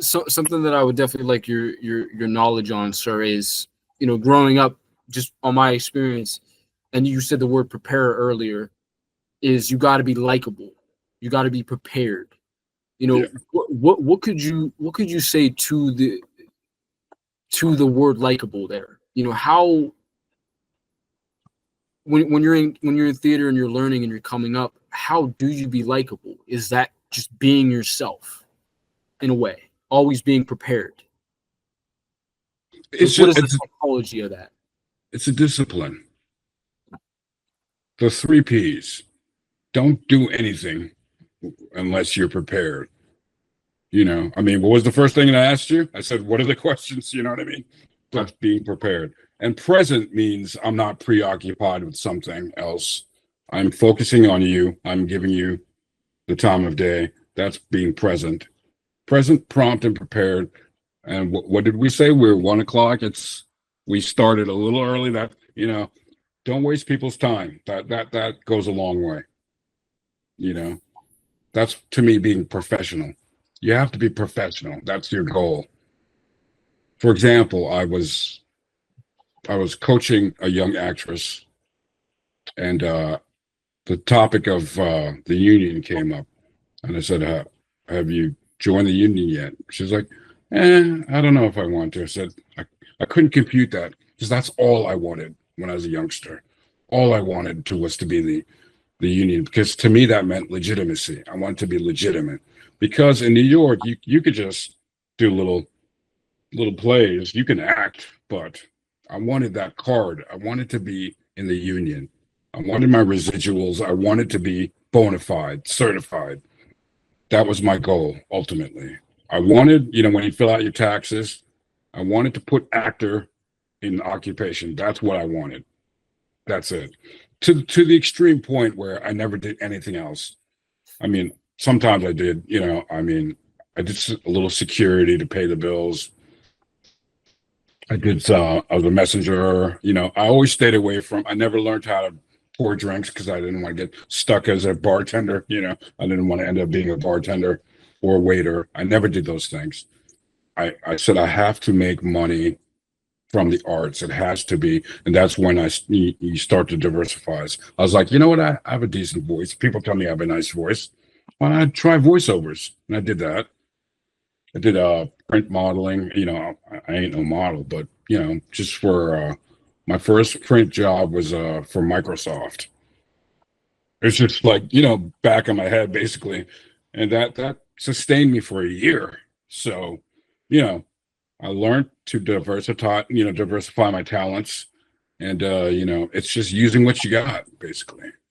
So something that I would definitely like your knowledge on, sir, is growing up, just on my experience, and you said the word prepare earlier, is you got to be likable, you got to be prepared. Yeah. What could you say to the word likable there? How when you're in theater and you're learning and you're coming up, how do you be likable? Is that just being yourself in a way, always being prepared? Like, It's what just, is the psychology of that? it's a discipline. The three P's. Don't do anything unless you're prepared. I mean, what was the first thing I asked you? I said, what are the questions? You know what I mean? Right. That's being prepared. And present means I'm not preoccupied with something else. I'm focusing on you. I'm giving you the time of day. That's being present. Present, prompt, and prepared. And what did we say? We're 1 o'clock. We started a little early. Don't waste people's time. That goes a long way. You know, that's to me being professional. You have to be professional. That's your goal. For example, I was coaching a young actress, and the topic of the union came up, and I said, "Have you joined the union yet?" She's like, I don't know if I want to." I said, I couldn't compute that because that's all I wanted when I was a youngster. All I wanted was to be the union, because to me that meant legitimacy. I wanted to be legitimate, because in New York you could just do little plays, you can act, but I wanted that card. I wanted to be in the union. I wanted my residuals. I wanted to be bona fide, certified. That was my goal ultimately. I wanted, when you fill out your taxes, I wanted to put actor in occupation. That's what I wanted. That's it. To the extreme point where I never did anything else. I mean, sometimes I did, I mean, I did a little security to pay the bills. I was a messenger, I always stayed away from, I never learned how to pour drinks because I didn't want to get stuck as a bartender. I didn't want to end up being a bartender or a waiter. I never did those things. I said, I have to make money from the arts. It has to be. And that's when you start to diversify. I was like, you know what? I have a decent voice. People tell me I have a nice voice. Why not try voiceovers? And I did that. I did print modeling. I ain't no model, but just for my first print job was for Microsoft. It's just like, back in my head basically, and that sustained me for a year. So, you know, I learned to diversify my talents, and it's just using what you got basically.